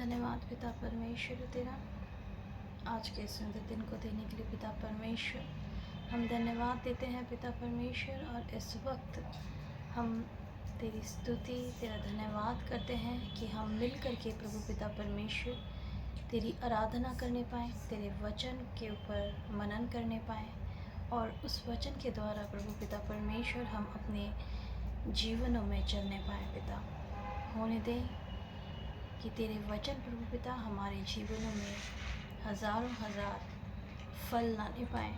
धन्यवाद पिता परमेश्वर तेरा आज के सुंदर दिन को देने के लिए पिता परमेश्वर। हम धन्यवाद देते हैं पिता परमेश्वर, और इस वक्त हम तेरी स्तुति तेरा धन्यवाद करते हैं कि हम मिल कर के प्रभु पिता परमेश्वर तेरी आराधना करने पाएँ, तेरे वचन के ऊपर मनन करने पाएँ, और उस वचन के द्वारा प्रभु पिता परमेश्वर हम अपने जीवनों में चलने पाएँ। पिता होने दे कि तेरे वचन प्रभु पिता हमारे जीवनों में हज़ारों हजार फल लाने पाएँ।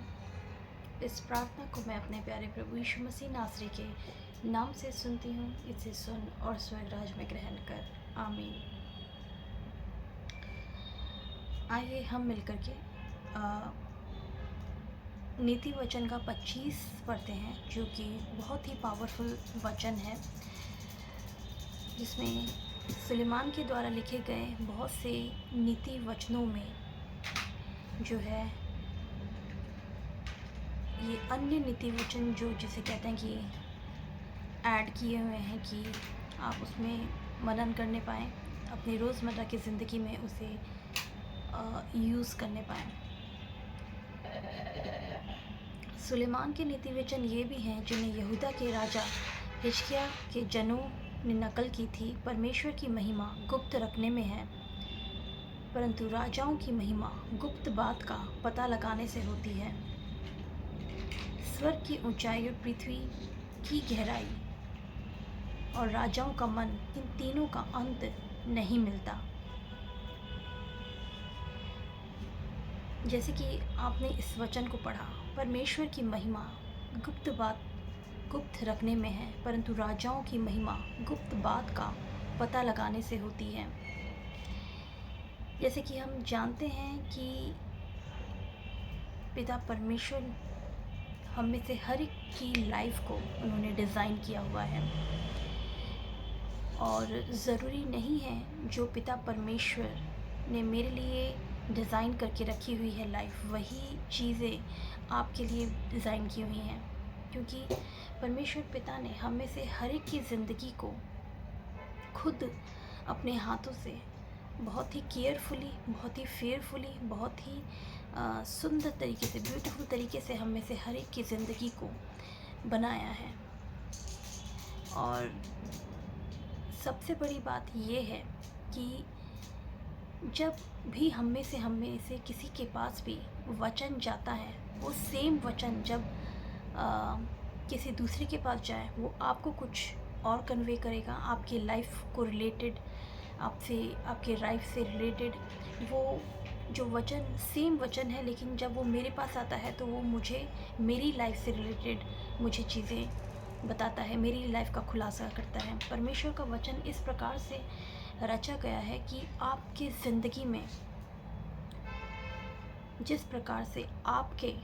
इस प्रार्थना को मैं अपने प्यारे प्रभु यीशु मसीह नासरी के नाम से सुनती हूँ। इसे सुन और स्वर्ग राज में ग्रहण कर। आमीन। आइए हम मिलकर के नीति वचन का 25 पढ़ते हैं, जो कि बहुत ही पावरफुल वचन है, जिसमें सुलेमान के द्वारा लिखे गए बहुत से नीति वचनों में जो है ये अन्य नीति वचन जो जिसे कहते हैं कि ऐड किए हुए हैं कि आप उसमें मनन करने पाएँ, अपनी रोज़मर्रा की ज़िंदगी में उसे यूज़ करने पाएँ। सुलेमान के नीति वचन ये भी हैं जिन्हें यहूदा के राजा हिजकिय्याह के जनों ने नकल की थी। परमेश्वर की महिमा गुप्त रखने में है, परंतु राजाओं की महिमा गुप्त बात का पता लगाने से होती है। स्वर्ग की ऊंचाई और पृथ्वी की गहराई और राजाओं का मन, इन तीनों का अंत नहीं मिलता। जैसे कि आपने इस वचन को पढ़ा, परमेश्वर की महिमा गुप्त रखने में है, परंतु राजाओं की महिमा गुप्त बात का पता लगाने से होती है। जैसे कि हम जानते हैं कि पिता परमेश्वर हम में से हर एक की लाइफ को उन्होंने डिज़ाइन किया हुआ है, और ज़रूरी नहीं है जो पिता परमेश्वर ने मेरे लिए डिज़ाइन करके रखी हुई है लाइफ, वही चीज़ें आपके लिए डिज़ाइन की हुई हैं। क्योंकि परमेश्वर पिता ने हम में से हर एक की ज़िंदगी को खुद अपने हाथों से बहुत ही केयरफुली, बहुत ही फेयरफुली, बहुत ही सुंदर तरीके से, ब्यूटीफुल तरीके से हम में से हर एक की ज़िंदगी को बनाया है। और सबसे बड़ी बात ये है कि जब भी हम में से किसी के पास भी वचन जाता है, वो सेम वचन जब किसी दूसरे के पास जाए, वो आपको कुछ और कन्वे करेगा, आपकी लाइफ को रिलेटेड, आपसे, आपके लाइफ से रिलेटेड। वो जो वचन सेम वचन है, लेकिन जब वो मेरे पास आता है तो वो मुझे मेरी लाइफ से रिलेटेड मुझे चीज़ें बताता है, मेरी लाइफ का खुलासा करता है। परमेश्वर का वचन इस प्रकार से रचा गया है कि आपकी ज़िंदगी में जिस प्रकार से आपके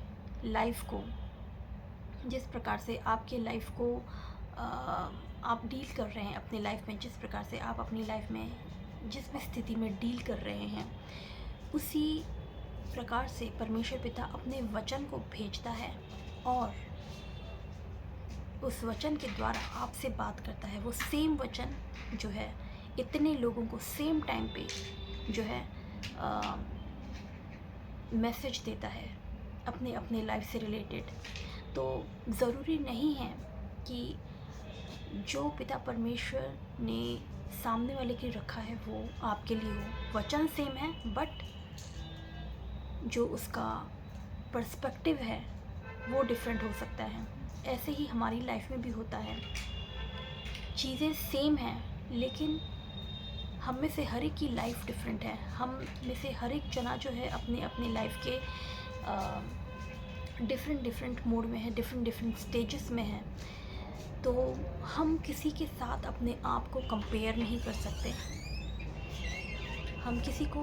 लाइफ को आप डील कर रहे हैं अपनी लाइफ में, जिस प्रकार से आप अपनी लाइफ में जिस भी स्थिति में डील कर रहे हैं, उसी प्रकार से परमेश्वर पिता अपने वचन को भेजता है, और उस वचन के द्वारा आपसे बात करता है। वो सेम वचन जो है इतने लोगों को सेम टाइम पे जो है मैसेज देता है अपने लाइफ से रिलेटेड। तो ज़रूरी नहीं है कि जो पिता परमेश्वर ने सामने वाले के लिए रखा है वो आपके लिए हो। वचन सेम है, बट जो उसका पर्सपेक्टिव है वो डिफरेंट हो सकता है। ऐसे ही हमारी लाइफ में भी होता है, चीज़ें सेम हैं, लेकिन हम में से हर एक की लाइफ डिफरेंट है। हम में से हर एक जना जो है अपने लाइफ के डिफरेंट मोड में है, डिफरेंट स्टेजेस में है। तो हम किसी के साथ अपने आप को कंपेयर नहीं कर सकते, हम किसी को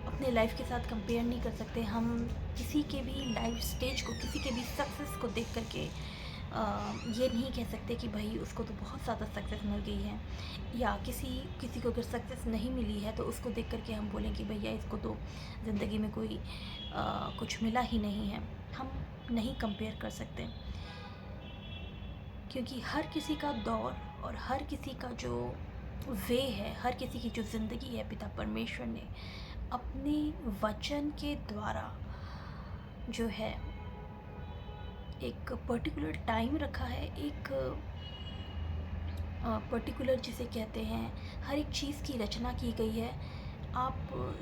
अपने लाइफ के साथ कंपेयर नहीं कर सकते। हम किसी के भी लाइफ स्टेज को, किसी के भी सक्सेस को देख करके ये नहीं कह सकते कि भाई उसको तो बहुत ज़्यादा सक्सेस मिल गई है, या किसी को अगर सक्सेस नहीं मिली है तो उसको देख करके हम बोलें कि भैया इसको तो ज़िंदगी में कोई कुछ मिला ही नहीं है। हम नहीं कंपेयर कर सकते, क्योंकि हर किसी का दौर और हर किसी का जो वे है, हर किसी की जो ज़िंदगी है, पिता परमेश्वर ने अपने वचन के द्वारा जो है एक पर्टिकुलर टाइम रखा है, एक पर्टिकुलर जिसे कहते हैं, हर एक चीज़ की रचना की गई है। आप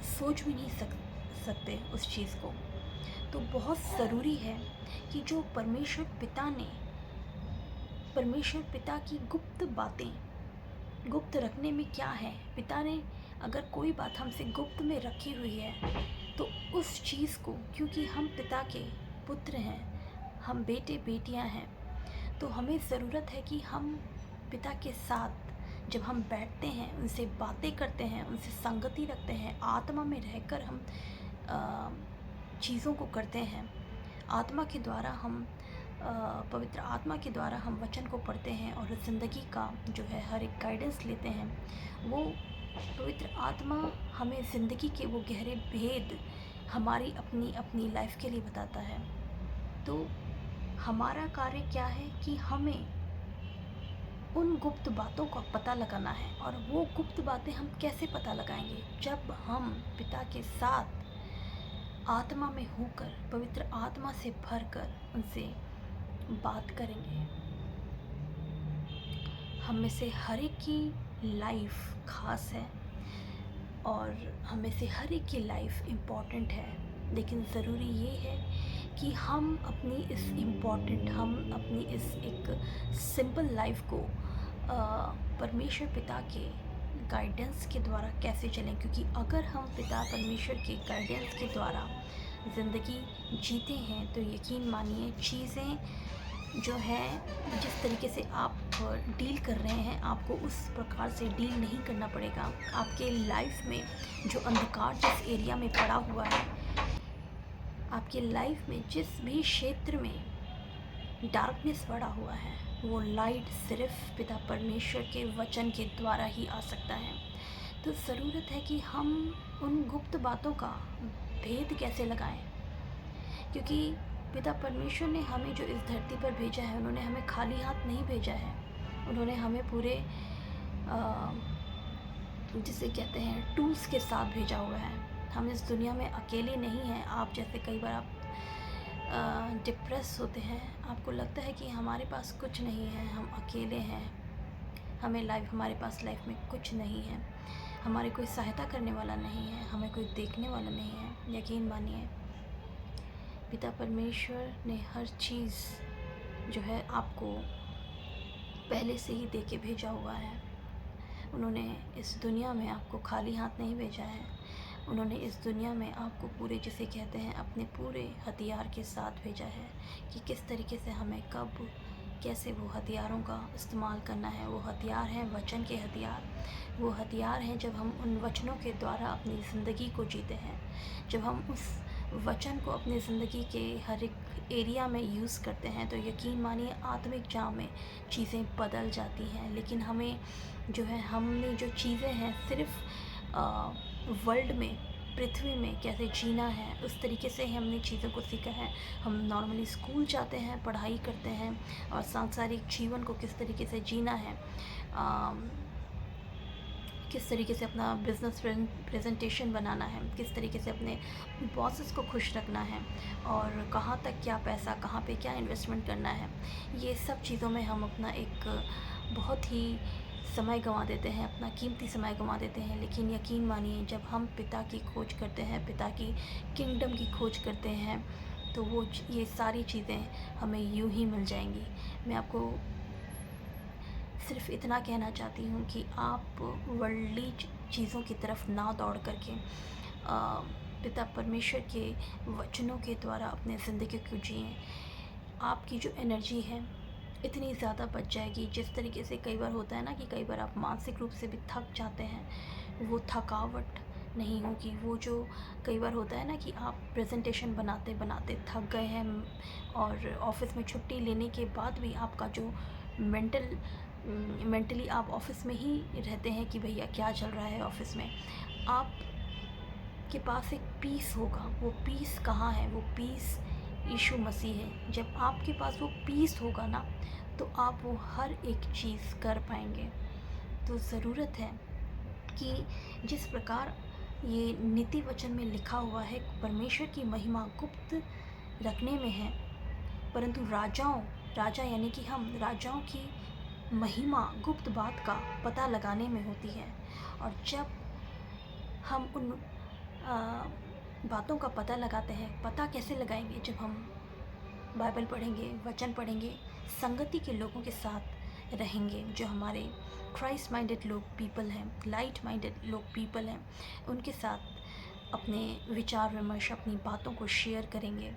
सोच भी नहीं सकते उस चीज़ को। तो बहुत ज़रूरी है कि जो परमेश्वर पिता की गुप्त बातें, गुप्त रखने में क्या है, पिता ने अगर कोई बात हमसे गुप्त में रखी हुई है तो उस चीज़ को, क्योंकि हम पिता के पुत्र हैं, हम बेटे बेटियां हैं, तो हमें ज़रूरत है कि हम पिता के साथ जब हम बैठते हैं, उनसे बातें करते हैं, उनसे संगति रखते हैं, आत्मा में रहकर हम चीज़ों को करते हैं, आत्मा के द्वारा हम पवित्र आत्मा के द्वारा हम वचन को पढ़ते हैं और ज़िंदगी का जो है हर एक गाइडेंस लेते हैं, वो पवित्र आत्मा हमें ज़िंदगी के वो गहरे भेद हमारी अपनी अपनी लाइफ के लिए बताता है। तो हमारा कार्य क्या है कि हमें उन गुप्त बातों का पता लगाना है। और वो गुप्त बातें हम कैसे पता लगाएंगे? जब हम पिता के साथ आत्मा में होकर, पवित्र आत्मा से भरकर उनसे बात करेंगे। हम में से हर एक की लाइफ खास है और हम में से हर एक की लाइफ इम्पॉर्टेंट है, लेकिन ज़रूरी ये है कि हम अपनी इस एक सिंपल लाइफ को परमेश्वर पिता के गाइडेंस के द्वारा कैसे चलें। क्योंकि अगर हम पिता परमेश्वर के गाइडेंस के द्वारा ज़िंदगी जीते हैं तो यकीन मानिए चीज़ें जो है, जिस तरीके से आप डील कर रहे हैं, आपको उस प्रकार से डील नहीं करना पड़ेगा। आपके लाइफ में जो अंधकार जिस एरिया में पड़ा हुआ है, आपके लाइफ में जिस भी क्षेत्र में डार्कनेस पड़ा हुआ है, वो लाइट सिर्फ पिता परमेश्वर के वचन के द्वारा ही आ सकता है। तो ज़रूरत है कि हम उन गुप्त बातों का भेद कैसे लगाएं, क्योंकि पिता परमेश्वर ने हमें जो इस धरती पर भेजा है, उन्होंने हमें खाली हाथ नहीं भेजा है। उन्होंने हमें पूरे जिसे कहते हैं टूल्स के साथ भेजा हुआ है। हम इस दुनिया में अकेले नहीं हैं। आप जैसे कई बार आप डिप्रेस होते हैं, आपको लगता है कि हमारे पास कुछ नहीं है, हम अकेले हैं, हमारे पास लाइफ में कुछ नहीं है, हमारी कोई सहायता करने वाला नहीं है, हमें कोई देखने वाला नहीं है। यकीन मानिए पिता परमेश्वर ने हर चीज़ जो है आपको पहले से ही दे के भेजा हुआ है। उन्होंने इस दुनिया में आपको खाली हाथ नहीं भेजा है। उन्होंने इस दुनिया में आपको पूरे, जिसे कहते हैं, अपने पूरे हथियार के साथ भेजा है कि किस तरीके से हमें कब कैसे वो हथियारों का इस्तेमाल करना है। वो हथियार हैं वचन के हथियार। वो हथियार हैं जब हम उन वचनों के द्वारा अपनी ज़िंदगी को जीते हैं, जब हम उस वचन को अपनी ज़िंदगी के हर एक एरिया में यूज़ करते हैं, तो यकीन मानिए आत्मिक जाम में चीज़ें बदल जाती हैं। लेकिन हमें जो है, हमने जो चीज़ें हैं सिर्फ वर्ल्ड में, पृथ्वी में कैसे जीना है, उस तरीके से ही हमने चीज़ों को सीखा है। हम नॉर्मली स्कूल जाते हैं, पढ़ाई करते हैं और सांसारिक जीवन को किस तरीके से जीना है, किस तरीके से अपना बिज़नेस प्रेजेंटेशन बनाना है, किस तरीके से अपने बॉसेस को खुश रखना है और कहाँ तक क्या पैसा, कहाँ पे क्या इन्वेस्टमेंट करना है। ये सब चीज़ों में हम अपना एक बहुत ही समय गंवा देते हैं, अपना कीमती समय गंवा देते हैं। लेकिन यकीन मानिए जब हम पिता की खोज करते हैं, पिता की किंगडम की खोज करते हैं, तो वो ये सारी चीज़ें हमें यूं ही मिल जाएंगी। मैं आपको सिर्फ इतना कहना चाहती हूँ कि आप वर्ल्डली चीज़ों की तरफ ना दौड़ करके पिता परमेश्वर के वचनों के द्वारा अपने ज़िंदगी को जिएँ। आपकी जो एनर्जी है इतनी ज़्यादा बच जाएगी। जिस तरीके से कई बार होता है ना कि कई बार आप मानसिक रूप से भी थक जाते हैं, वो थकावट नहीं होगी। वो जो कई बार होता है ना कि आप प्रेजेंटेशन बनाते बनाते थक गए हैं और ऑफ़िस में छुट्टी लेने के बाद भी आपका जो मेंटली आप ऑफ़िस में ही रहते हैं कि भैया क्या चल रहा है ऑफ़िस में, आप के पास एक पीस होगा। वो पीस कहाँ है? वो पीस यीशु मसीह है। जब आपके पास वो पीस होगा ना, तो आप वो हर एक चीज़ कर पाएंगे। तो ज़रूरत है कि जिस प्रकार ये नीति वचन में लिखा हुआ है, परमेश्वर की महिमा गुप्त रखने में है, परंतु राजा यानी कि हम राजाओं की महिमा गुप्त बात का पता लगाने में होती है। और जब हम उन बातों का पता लगाते हैं, पता कैसे लगाएंगे? जब हम बाइबल पढ़ेंगे, वचन पढ़ेंगे, संगति के लोगों के साथ रहेंगे, जो हमारे क्राइस्ट माइंडेड लोग पीपल हैं, लाइट माइंडेड लोग पीपल हैं, उनके साथ अपने विचार विमर्श, अपनी बातों को शेयर करेंगे,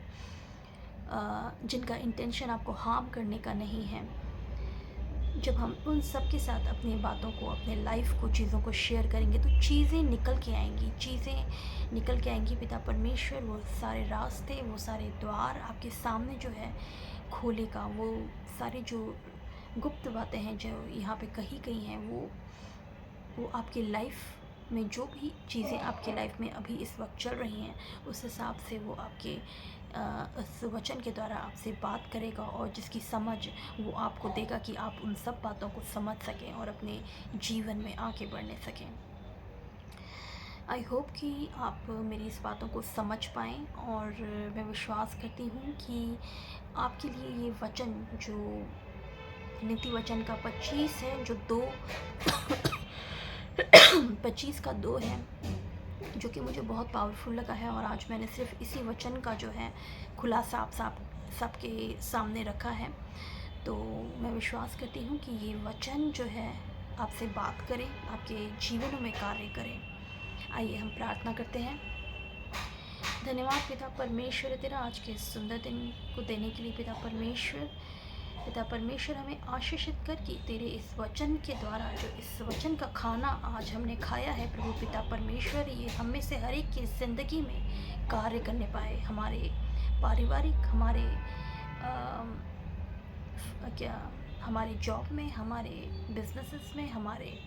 जिनका इंटेंशन आपको हार्म करने का नहीं है। जब हम उन सब के साथ अपनी बातों को, अपने लाइफ को, चीज़ों को शेयर करेंगे, तो चीज़ें निकल के आएंगी। पिता परमेश्वर वो सारे रास्ते, वो सारे द्वार आपके सामने जो है खोलेगा। वो सारी जो गुप्त बातें हैं जो यहाँ पे कही गई हैं, वो आपकी लाइफ में जो भी चीज़ें आपके लाइफ में अभी इस वक्त चल रही हैं, उस हिसाब से वो आपके उस वचन के द्वारा आपसे बात करेगा, और जिसकी समझ वो आपको देगा कि आप उन सब बातों को समझ सकें और अपने जीवन में आगे बढ़ने सकें। आई होप कि आप मेरी इस बातों को समझ पाएँ, और मैं विश्वास करती हूँ कि आपके लिए ये वचन जो नीति वचन का 25 है, जो 25 का 2 है, जो कि मुझे बहुत पावरफुल लगा है। और आज मैंने सिर्फ इसी वचन का जो है खुलासा आप सबके सामने रखा है। तो मैं विश्वास करती हूँ कि ये वचन जो है आपसे बात करे, आपके जीवनों में कार्य करे। आइए हम प्रार्थना करते हैं। धन्यवाद पिता परमेश्वर तेरा, आज के सुंदर दिन को देने के लिए। पिता परमेश्वर हमें आशीषित कर कि तेरे इस वचन के द्वारा, जो इस वचन का खाना आज हमने खाया है प्रभु पिता परमेश्वर, ये हम में से हर एक की ज़िंदगी में कार्य करने पाए। हमारे पारिवारिक, हमारे जॉब में, हमारे बिजनेसेस में, हमारे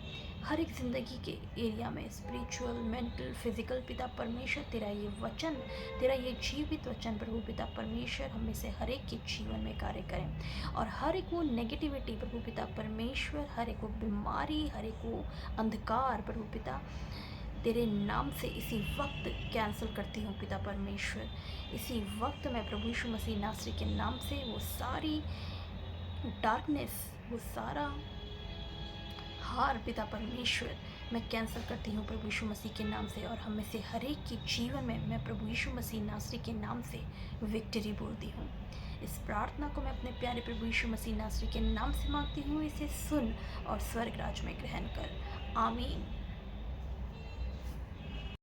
हर एक ज़िंदगी के एरिया में, स्पिरिचुअल, मेंटल, फिजिकल, पिता परमेश्वर तेरा ये वचन, तेरा ये जीवित वचन प्रभु पिता परमेश्वर हम में से हर एक के जीवन में कार्य करें। और हर एक वो नेगेटिविटी प्रभु पिता परमेश्वर, हर एक वो बीमारी, हर एक वो अंधकार प्रभु पिता तेरे नाम से इसी वक्त कैंसिल करती हूँ पिता परमेश्वर। इसी वक्त मैं प्रभु यीशु मसीह नासरी के नाम से वो सारी डार्कनेस, वो सारा हार पिता परमेश्वर मैं कैंसिल करती हूँ प्रभु यीशु मसीह के नाम से। और हम में से हर एक के जीवन में मैं प्रभु यीशु मसीह नासरी के नाम से विक्ट्री बोलती हूँ। इस प्रार्थना को मैं अपने प्यारे प्रभु यीशु मसीह नासरी के नाम से मांगती हूँ। इसे सुन और स्वर्ग राज में ग्रहण कर। आमीन।